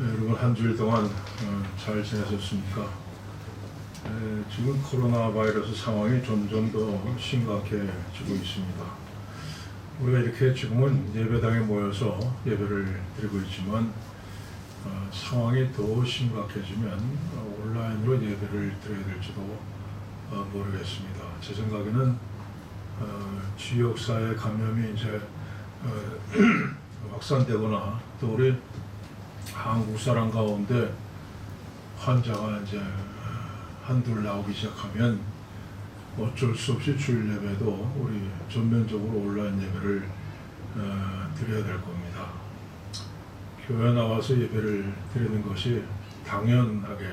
여러분 한 주일 동안 잘 지내셨습니까? 지금 코로나 바이러스 상황이 점점 더 심각해지고 있습니다. 우리가 이렇게 지금은 예배당에 모여서 예배를 드리고 있지만 상황이 더 심각해지면 온라인으로 예배를 드려야 될지도 모르겠습니다. 제 생각에는 지역사회 감염이 이제 확산되거나 또 우리 한국 사람 가운데 환자가 이제 한둘 나오기 시작하면 어쩔 수 없이 주일 예배도 우리 전면적으로 온라인 예배를 드려야 될 겁니다. 교회 나와서 예배를 드리는 것이 당연하게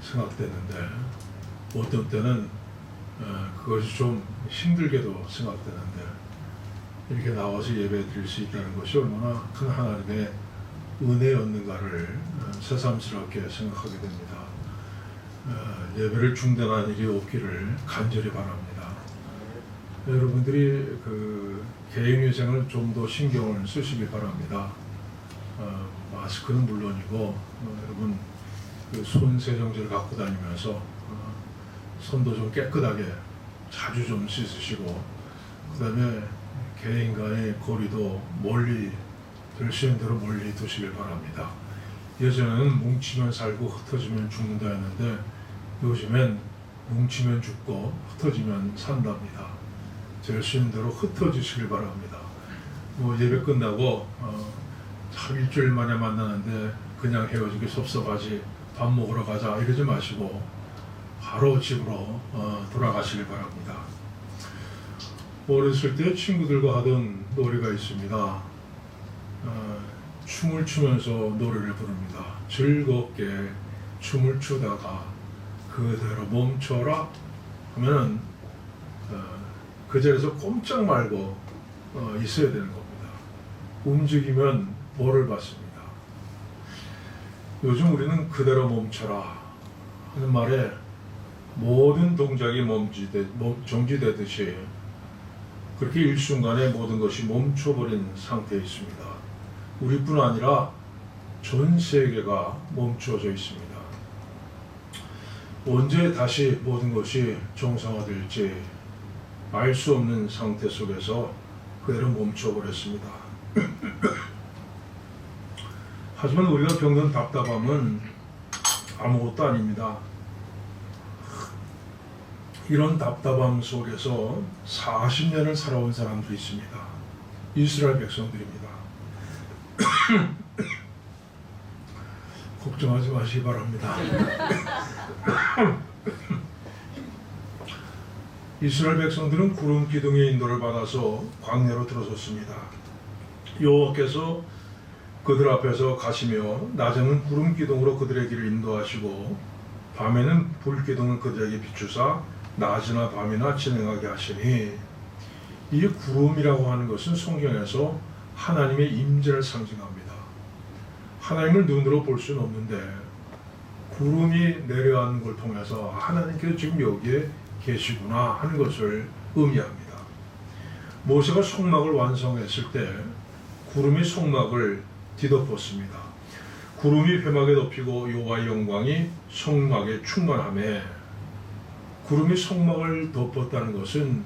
생각되는데 어떤 때는 그것이 좀 힘들게도 생각되는데 이렇게 나와서 예배 드릴 수 있다는 것이 얼마나 큰 하나님의 은혜였는가를 새삼스럽게 생각하게 됩니다. 예배를 중단한 일이 없기를 간절히 바랍니다. 여러분들이 그 개인위생을 좀 더 신경을 쓰시기 바랍니다. 마스크는 물론이고 여러분 그 손 세정제를 갖고 다니면서 손도 좀 깨끗하게 자주 좀 씻으시고 그 다음에 개인 간의 거리도 멀리 될 수 있는 대로 멀리 두시길 바랍니다. 예전에는 뭉치면 살고 흩어지면 죽는다 했는데 요즘엔 뭉치면 죽고 흩어지면 산답니다. 될 수 있는 대로 흩어지시길 바랍니다. 뭐 예배 끝나고 참 일주일 만에 만나는데 그냥 헤어지기 섭섭하지 밥 먹으러 가자 이러지 마시고 바로 집으로 돌아가시길 바랍니다. 어렸을 때 친구들과 하던 노래가 있습니다. 춤을 추면서 노래를 부릅니다. 즐겁게 춤을 추다가 그대로 멈춰라 하면은 그 자리에서 꼼짝 말고 있어야 되는 겁니다. 움직이면 벌을 받습니다. 요즘 우리는 그대로 멈춰라 하는 말에 모든 동작이 정지되듯이 그렇게 일순간에 모든 것이 멈춰버린 상태에 있습니다. 우리뿐 아니라 전 세계가 멈춰져 있습니다. 언제 다시 모든 것이 정상화될지 알 수 없는 상태 속에서 그대로 멈춰버렸습니다. 하지만 우리가 겪는 답답함은 아무것도 아닙니다. 이런 답답함 속에서 40년을 살아온 사람들이 있습니다. 이스라엘 백성들입니다. 걱정하지 마시기 바랍니다. 이스라엘 백성들은 구름 기둥의 인도를 받아서 광야로 들어섰습니다. 여호와께서 그들 앞에서 가시며 낮에는 구름 기둥으로 그들의 길을 인도하시고 밤에는 불 기둥을 그들에게 비추사 낮이나 밤이나 진행하게 하시니 이 구름이라고 하는 것은 성경에서 하나님의 임재를 상징합니다. 하나님을 눈으로 볼 수는 없는데 구름이 내려가는 걸 통해서 하나님께서 지금 여기에 계시구나 하는 것을 의미합니다. 모세가 성막을 완성했을 때 구름이 성막을 뒤덮었습니다. 구름이 회막에 덮이고 여호와의 영광이 성막에 충만하며 구름이 성막을 덮었다는 것은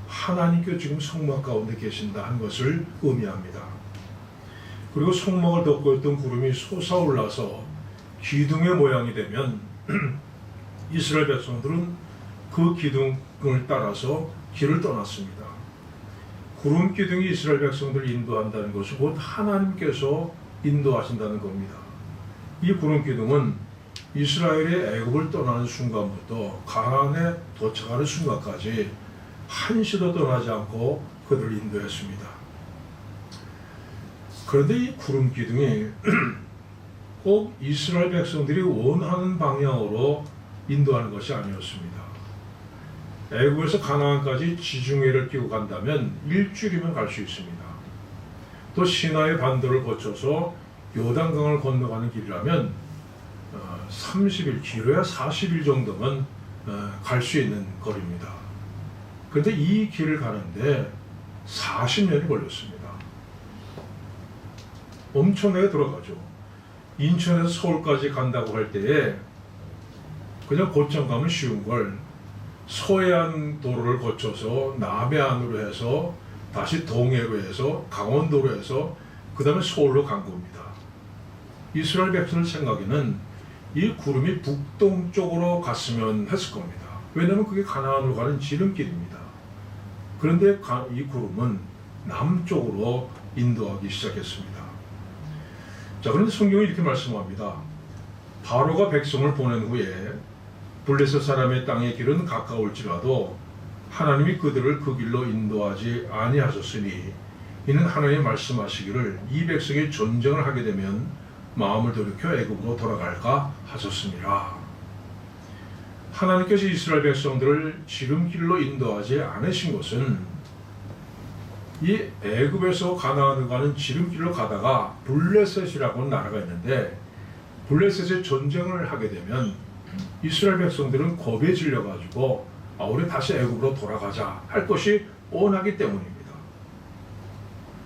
하나님께서 지금 성막 가운데 계신다 하는 것을 의미합니다. 그리고 성막을 덮고 있던 구름이 솟아올라서 기둥의 모양이 되면 이스라엘 백성들은 그 기둥을 따라서 길을 떠났습니다. 구름 기둥이 이스라엘 백성들을 인도한다는 것은 곧 하나님께서 인도하신다는 겁니다. 이 구름 기둥은 이스라엘이 애굽을 떠나는 순간부터 가나안에 도착하는 순간까지 한시도 떠나지 않고 그들을 인도했습니다. 그런데 이 구름 기둥이 꼭 이스라엘 백성들이 원하는 방향으로 인도하는 것이 아니었습니다. 애굽에서 가나안까지 지중해를 끼고 간다면 일주일이면 갈 수 있습니다. 또 시나의 반도를 거쳐서 요단강을 건너가는 길이라면 30일, 길어야 40일 정도면 갈 수 있는 거리입니다. 그런데 이 길을 가는데 40년이 걸렸습니다. 엄청나게 들어가죠. 인천에서 서울까지 간다고 할 때에 그냥 곧장 가면 쉬운 걸 서해안 도로를 거쳐서 남해안으로 해서 다시 동해로 해서 강원도로 해서 그 다음에 서울로 간 겁니다. 이스라엘 백성들 생각에는 이 구름이 북동쪽으로 갔으면 했을 겁니다. 왜냐하면 그게 가나안으로 가는 지름길입니다. 그런데 이 구름은 남쪽으로 인도하기 시작했습니다. 자, 그런데 성경이 이렇게 말씀합니다. 바로가 백성을 보낸 후에 블레셋 사람의 땅의 길은 가까울지라도 하나님이 그들을 그 길로 인도하지 아니하셨으니 이는 하나님이 말씀하시기를 이 백성이 전쟁을 하게 되면 마음을 돌이켜 애굽으로 돌아갈까 하셨습니다. 하나님께서 이스라엘 백성들을 지름길로 인도하지 않으신 것은 이 애굽에서 가나안으로 가는 지름길로 가다가 블레셋이라고 하는 나라가 있는데 블레셋에 전쟁을 하게 되면 이스라엘 백성들은 겁에 질려가지고 우리 다시 애굽으로 돌아가자 할 것이 뻔하기 때문입니다.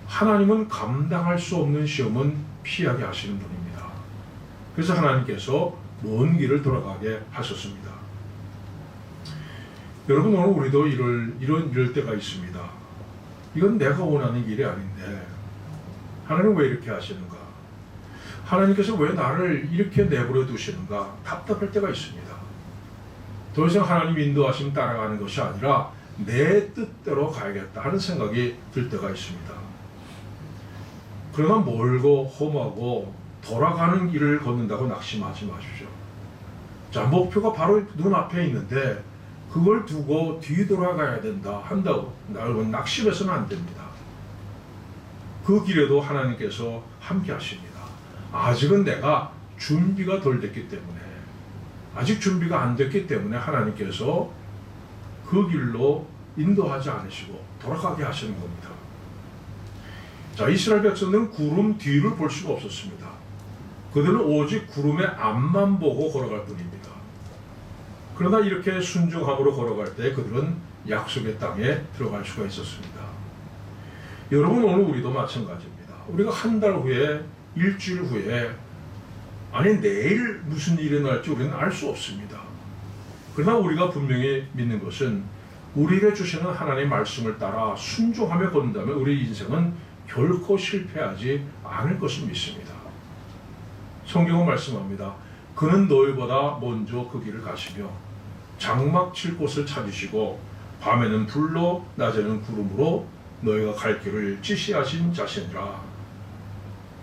하나님은 감당할 수 없는 시험은 피하게 하시는 분입니다. 그래서 하나님께서 먼 길을 돌아가게 하셨습니다. 여러분, 오늘 우리도 이럴 때가 있습니다. 이건 내가 원하는 길이 아닌데 하나님 왜 이렇게 하시는가? 하나님께서 왜 나를 이렇게 내버려 두시는가? 답답할 때가 있습니다. 더 이상 하나님 인도하심 따라가는 것이 아니라 내 뜻대로 가야겠다 하는 생각이 들 때가 있습니다. 그러나 멀고 험하고 돌아가는 길을 걷는다고 낙심하지 마십시오. 자, 목표가 바로 눈앞에 있는데 그걸 두고 뒤돌아가야 된다 한다고 여러분 낙심해서는 안 됩니다. 그 길에도 하나님께서 함께 하십니다. 아직은 내가 준비가 덜 됐기 때문에 아직 준비가 안 됐기 때문에 하나님께서 그 길로 인도하지 않으시고 돌아가게 하시는 겁니다. 자, 이스라엘 백성들은 구름 뒤를 볼 수가 없었습니다. 그들은 오직 구름의 앞만 보고 걸어갈 뿐입니다. 그러나 이렇게 순종함으로 걸어갈 때 그들은 약속의 땅에 들어갈 수가 있었습니다. 여러분, 오늘 우리도 마찬가지입니다. 우리가 한 달 후에, 일주일 후에, 아니 내일 무슨 일이 날지 우리는 알 수 없습니다. 그러나 우리가 분명히 믿는 것은 우리에게 주시는 하나님의 말씀을 따라 순종하며 걷는다면 우리 인생은 결코 실패하지 않을 것을 믿습니다. 성경은 말씀합니다. 그는 너희보다 먼저 그 길을 가시며 장막 칠 곳을 찾으시고 밤에는 불로 낮에는 구름으로 너희가 갈 길을 지시하신 자시니라.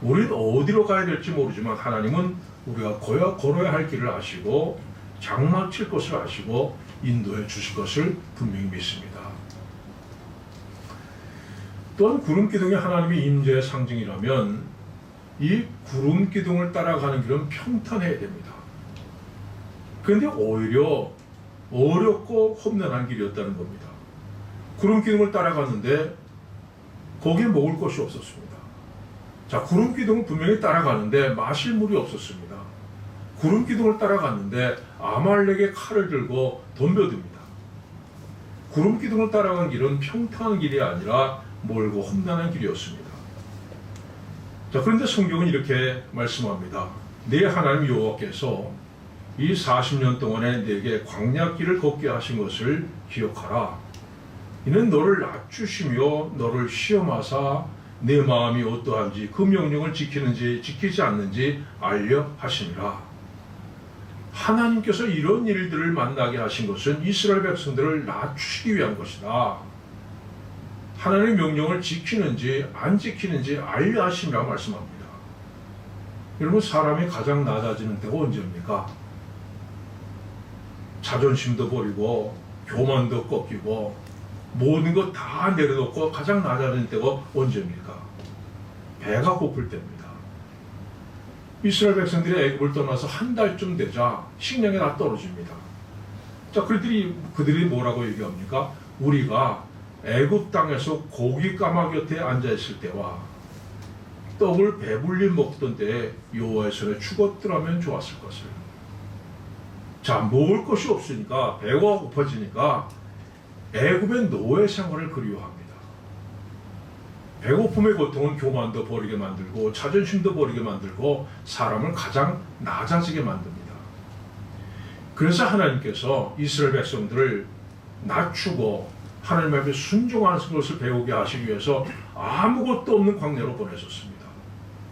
우리는 어디로 가야 될지 모르지만 하나님은 우리가 걸어야 할 길을 아시고 장막 칠 곳을 아시고 인도해 주실 것을 분명히 믿습니다. 또한 구름 기둥이 하나님의 임재의 상징이라면 이 구름 기둥을 따라가는 길은 평탄해야 됩니다. 그런데 오히려 어렵고 험난한 길이었다는 겁니다. 구름 기둥을 따라갔는데 거기에 먹을 것이 없었습니다. 자, 구름 기둥은 분명히 따라가는데 마실 물이 없었습니다. 구름 기둥을 따라갔는데 아말렉의 칼을 들고 덤벼듭니다. 구름 기둥을 따라간 길은 평탄한 길이 아니라 멀고 험난한 길이었습니다. 자, 그런데 성경은 이렇게 말씀합니다. 내 하나님 여호와께서 이 40년 동안에 내게 광야길을 걷게 하신 것을 기억하라. 이는 너를 낮추시며 너를 시험하사 내 마음이 어떠한지 그 명령을 지키는지 지키지 않는지 알려 하시니라. 하나님께서 이런 일들을 만나게 하신 것은 이스라엘 백성들을 낮추시기 위한 것이다. 하나님의 명령을 지키는지 안 지키는지 알려 하심이라고 말씀합니다. 여러분, 사람이 가장 낮아지는 때가 언제입니까? 자존심도 버리고 교만도 꺾이고 모든 것 다 내려놓고 가장 낮아지는 때가 언제입니까? 배가 고플 때입니다. 이스라엘 백성들이 애굽을 떠나서 한 달쯤 되자 식량이 다 떨어집니다. 자, 그들이 뭐라고 얘기합니까? 우리가 애굽 땅에서 고기 까마 곁에 앉아 있을 때와 떡을 배불리 먹던 때에 여호와의 손에 죽었더라면 좋았을 것을. 자, 먹을 것이 없으니까 배가 고파지니까 애굽의 노예 생활을 그리워합니다. 배고픔의 고통은 교만도 버리게 만들고 자존심도 버리게 만들고 사람을 가장 낮아지게 만듭니다. 그래서 하나님께서 이스라엘 백성들을 낮추고 하나님 앞에 순종하는 것을 배우게 하시기 위해서 아무것도 없는 광야로 보내셨습니다.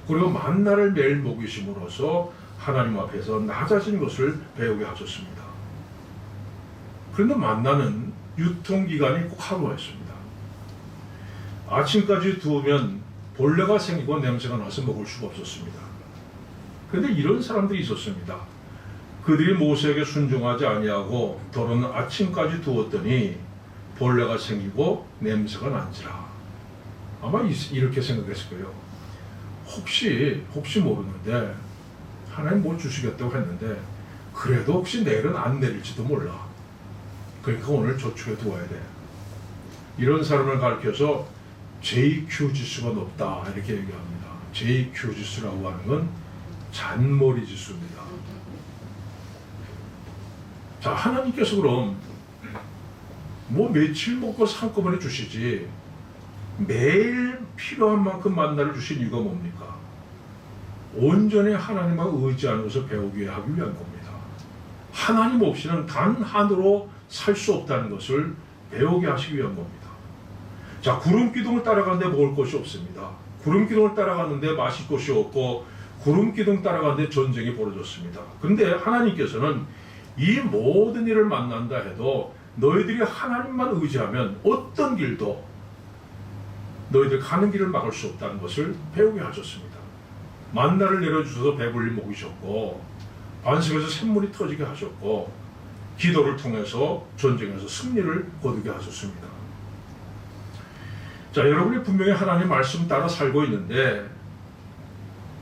그리고 만나를 매일 먹이심으로써 하나님 앞에서 낮아진 것을 배우게 하셨습니다. 그런데 만나는 유통기간이 꼭 하루였습니다. 아침까지 두면 벌레가 생기고 냄새가 나서 먹을 수가 없었습니다. 그런데 이런 사람들이 있었습니다. 그들이 모세에게 순종하지 아니하고 더러는 아침까지 두었더니 벌레가 생기고 냄새가 난지라. 아마 이렇게 생각했을 거예요. 혹시 모르는데 하나님 뭘 주시겠다고 했는데 그래도 혹시 내일은 안 내릴지도 몰라. 그러니까 오늘 저축해 두어야 돼. 이런 사람을 가르쳐서 JQ 지수가 높다 이렇게 얘기합니다. JQ 지수라고 하는 건 잔머리 지수입니다. 자, 하나님께서 그럼 뭐 며칠 먹고 한꺼번에 주시지 매일 필요한 만큼 만나를 주신 이유가 뭡니까? 온전히 하나님과 의지하는 것을 배우게 하기 위한 겁니다. 하나님 없이는 단 하나로 살 수 없다는 것을 배우게 하시기 위한 겁니다. 자, 구름 기둥을 따라가는데 먹을 것이 없습니다. 구름 기둥을 따라가는데 마실 것이 없고 구름 기둥 따라가는데 전쟁이 벌어졌습니다. 그런데 하나님께서는 이 모든 일을 만난다 해도 너희들이 하나님만 의지하면 어떤 길도 너희들 가는 길을 막을 수 없다는 것을 배우게 하셨습니다. 만나를 내려주셔서 배불리 먹이셨고 반석에서 샘물이 터지게 하셨고 기도를 통해서 전쟁에서 승리를 거두게 하셨습니다. 자, 여러분이 분명히 하나님 말씀 따라 살고 있는데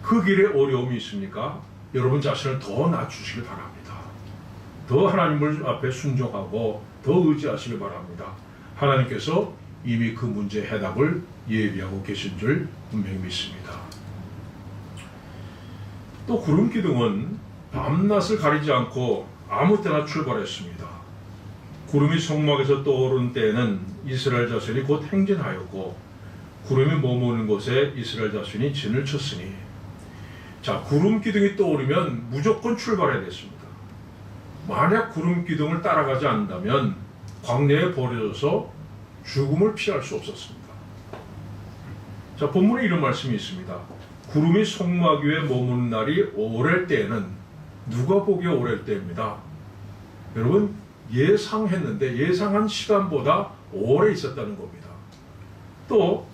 그 길에 어려움이 있습니까? 여러분 자신을 더 낮추시기 바랍니다. 더 하나님을 앞에 순종하고 더 의지하시기 바랍니다. 하나님께서 이미 그 문제의 해답을 예비하고 계신 줄 분명히 믿습니다. 또 구름 기둥은 밤낮을 가리지 않고 아무 때나 출발했습니다. 구름이 성막에서 떠오른 때에는 이스라엘 자손이 곧 행진하였고 구름이 머무는 곳에 이스라엘 자손이 진을 쳤으니, 자, 구름 기둥이 떠오르면 무조건 출발해야 됐습니다. 만약 구름 기둥을 따라가지 않는다면 광야에 버려져서 죽음을 피할 수 없었습니다. 자, 본문에 이런 말씀이 있습니다. 구름이 성막 위에 머무는 날이 오랠 때에는, 누가 보기에 오랠 때입니다. 여러분, 예상했는데 예상한 시간보다 오래 있었다는 겁니다. 또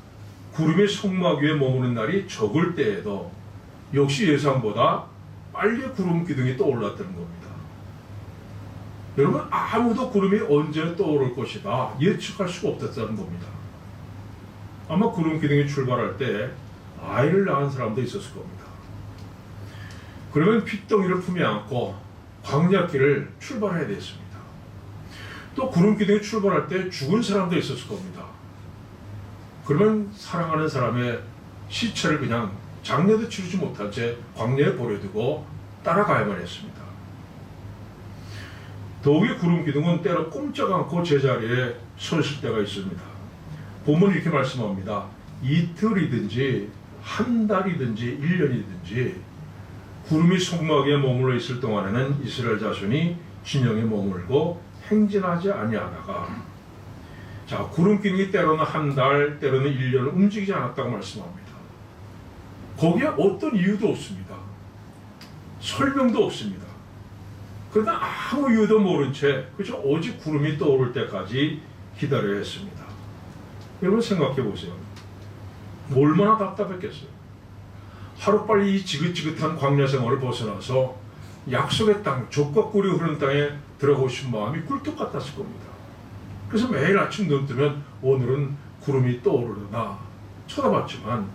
구름이 성막 위에 머무는 날이 적을 때에도 역시 예상보다 빨리 구름 기둥이 떠올랐다는 겁니다. 여러분, 아무도 구름이 언제 떠오를 것이다 예측할 수가 없었다는 겁니다. 아마 구름 기둥이 출발할 때 아이를 낳은 사람도 있었을 겁니다. 그러면 핏덩이를 품에 안고 광야길을 출발해야 됐습니다. 또 구름 기둥이 출발할 때 죽은 사람도 있었을 겁니다. 그러면 사랑하는 사람의 시체를 그냥 장례도 치르지 못한 채 광야에 버려두고 따라가야만 했습니다. 더욱이 구름 기둥은 때로 꼼짝 않고 제자리에 서 있을 때가 있습니다. 본문이 이렇게 말씀합니다. 이틀이든지 한 달이든지 1년이든지 구름이 성막에 머물러 있을 동안에는 이스라엘 자손이 진영에 머물고 행진하지 아니하다가, 자, 구름 기둥이 때로는 한 달, 때로는 1년을 움직이지 않았다고 말씀합니다. 거기에 어떤 이유도 없습니다. 설명도 없습니다. 그러나 아무 이유도 모른 채 그저 오직 구름이 떠오를 때까지 기다려야 했습니다. 여러분 생각해 보세요. 얼마나 답답했겠어요. 하루빨리 이 지긋지긋한 광야 생활을 벗어나서 약속의 땅, 젖과 꿀이 흐르는 땅에 들어가고 싶은 마음이 꿀뚝 같았을 겁니다. 그래서 매일 아침 눈 뜨면 오늘은 구름이 떠오르나 쳐다봤지만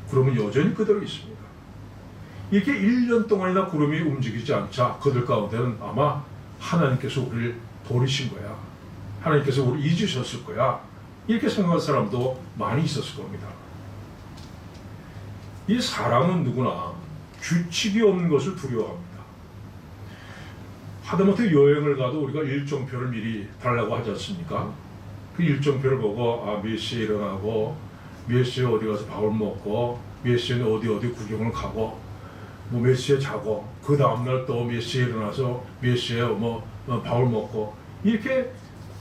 구름은 여전히 그대로 있습니다. 이렇게 1년 동안이나 구름이 움직이지 않자 그들 가운데는 아마 하나님께서 우리를 버리신 거야, 하나님께서 우리를 잊으셨을 거야, 이렇게 생각한 사람도 많이 있었을 겁니다. 이 사람은 누구나 규칙이 없는 것을 두려워합니다. 하다못해 여행을 가도 우리가 일정표를 미리 달라고 하지 않습니까? 그 일정표를 보고 몇 시에 일어나고 몇 시에 어디 가서 밥을 먹고 몇 시에 어디 구경을 가고 뭐 몇 시에 자고 그 다음날 또 몇 시에 일어나서 몇 시에 밥을 먹고 이렇게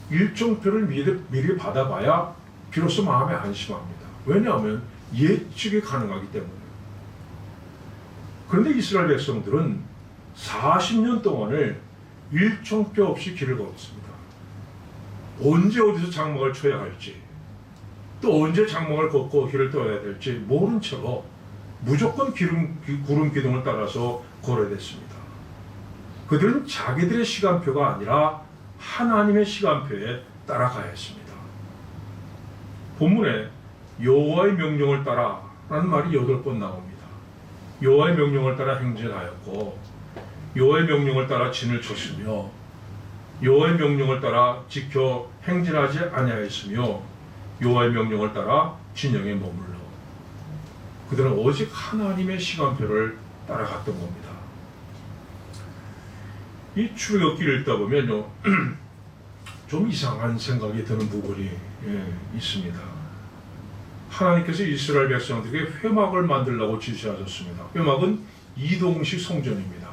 일정표를 미리 받아봐야 비로소 마음에 안심합니다. 왜냐하면 예측이 가능하기 때문에. 그런데 이스라엘 백성들은 40년 동안을 일정표 없이 길을 걸었습니다. 언제 어디서 장막을 쳐야 할지 또 언제 장막을 걷고 길을 떠야 될지 모른 채로 무조건 구름 기둥을 따라서 걸어야 됐습니다. 그들은 자기들의 시간표가 아니라 하나님의 시간표에 따라가야 했습니다. 본문에 여호와의 명령을 따라 라는 말이 8번 나옵니다. 여호와의 명령을 따라 행진하였고 여호와의 명령을 따라 진을 쳤으며 여호와의 명령을 따라 지켜 행진하지 아니하였으며 여호와의 명령을 따라 진영에 머물러 그들은 오직 하나님의 시간표를 따라갔던 겁니다. 이 출애굽기를 읽다 보면요 좀 이상한 생각이 드는 부분이 있습니다. 하나님께서 이스라엘 백성들에게 회막을 만들라고 지시하셨습니다. 회막은 이동식 성전입니다.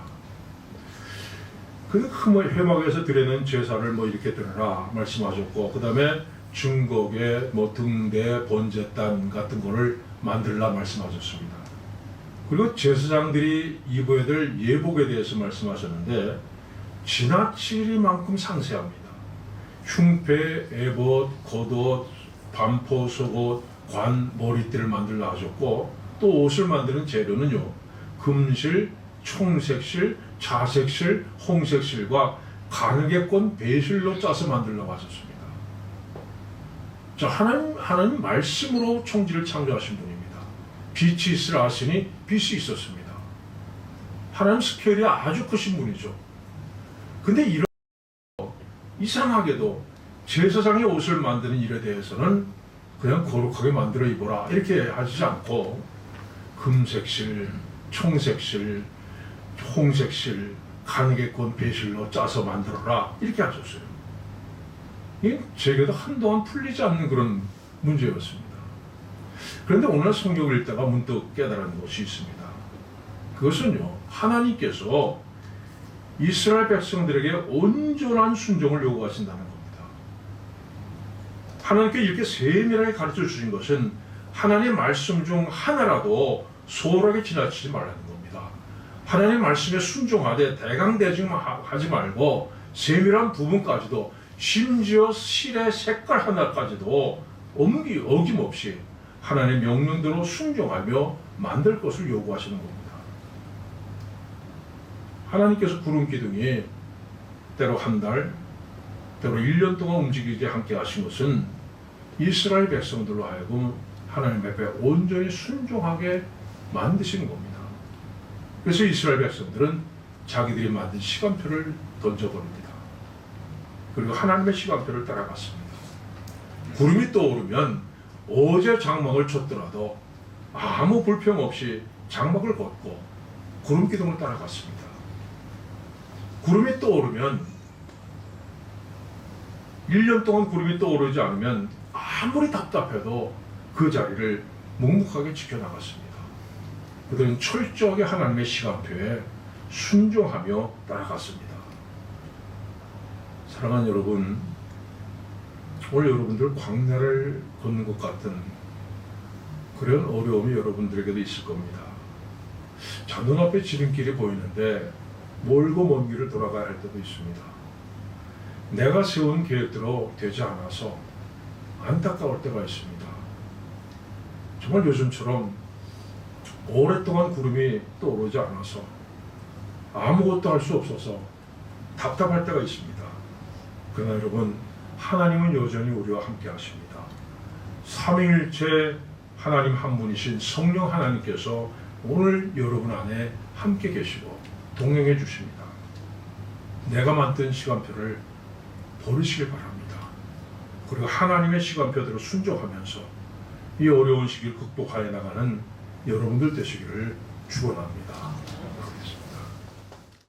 그 회막에서 드리는 제사를 이렇게 드려라 말씀하셨고, 그 다음에 증거계, 등대, 번제단 같은 거를 만들라 말씀하셨습니다. 그리고 제사장들이 입어야 될 예복에 대해서 말씀하셨는데 지나치리만큼 상세합니다. 흉패, 에봇, 겉옷, 반포, 속옷, 관, 머리띠를 만들라 하셨고, 또 옷을 만드는 재료는요 금실, 청색실, 자색실, 홍색실과 가느개권, 배실로 짜서 만들라고 하셨습니다. 자, 하나님 말씀으로 총지를 창조하신 분입니다. 빛이 있으라 하시니 빛이 있었습니다. 하나님 스케일이 아주 크신 분이죠. 근데 이상하게도 제사장이 옷을 만드는 일에 대해서는 그냥 거룩하게 만들어 입어라 이렇게 하시지 않고 금색실, 청색실, 홍색실, 가느개권, 배실로 짜서 만들어라 이렇게 하셨어요. 이게 제게도 한동안 풀리지 않는 그런 문제였습니다. 그런데 오늘 성경을 읽다가 문득 깨달은 것이 있습니다. 그것은요 하나님께서 이스라엘 백성들에게 온전한 순종을 요구하신다는 겁니다. 하나님께 이렇게 세밀하게 가르쳐 주신 것은 하나님의 말씀 중 하나라도 소홀하게 지나치지 말라는 겁니다. 하나님의 말씀에 순종하되 대강대중하지 말고 세밀한 부분까지도 심지어 실의 색깔 하나까지도 어김없이 하나님의 명령대로 순종하며 만들 것을 요구하시는 겁니다. 하나님께서 구름 기둥이 때로 한 달, 때로 1년 동안 움직이게 함께 하신 것은 이스라엘 백성들로 하여금 하나님 앞에 온전히 순종하게 만드시는 겁니다. 그래서 이스라엘 백성들은 자기들이 만든 시간표를 던져버립니다. 그리고 하나님의 시간표를 따라갔습니다. 구름이 떠오르면 어제 장막을 쳤더라도 아무 불평 없이 장막을 걷고 구름 기둥을 따라갔습니다. 구름이 떠오르면 1년 동안 구름이 떠오르지 않으면 아무리 답답해도 그 자리를 묵묵하게 지켜나갔습니다. 그들은 철저하게 하나님의 시간표에 순종하며 따라갔습니다. 사랑하는 여러분, 오늘 여러분들 광야를 걷는 것 같은 그런 어려움이 여러분들에게도 있을 겁니다. 자, 눈앞에 지름길이 보이는데 멀고 먼 길을 돌아가야 할 때도 있습니다. 내가 세운 계획대로 되지 않아서 안타까울 때가 있습니다. 정말 요즘처럼 오랫동안 구름이 떠오르지 않아서 아무것도 할 수 없어서 답답할 때가 있습니다. 그러나 여러분, 하나님은 여전히 우리와 함께 하십니다. 삼위일체 하나님 한 분이신 성령 하나님께서 오늘 여러분 안에 함께 계시고 동행해 주십니다. 내가 만든 시간표를 버리시길 바랍니다. 그리고 하나님의 시간표대로 순종하면서 이 어려운 시기를 극복하여 나가는 여러분들 되시기를 축원합니다.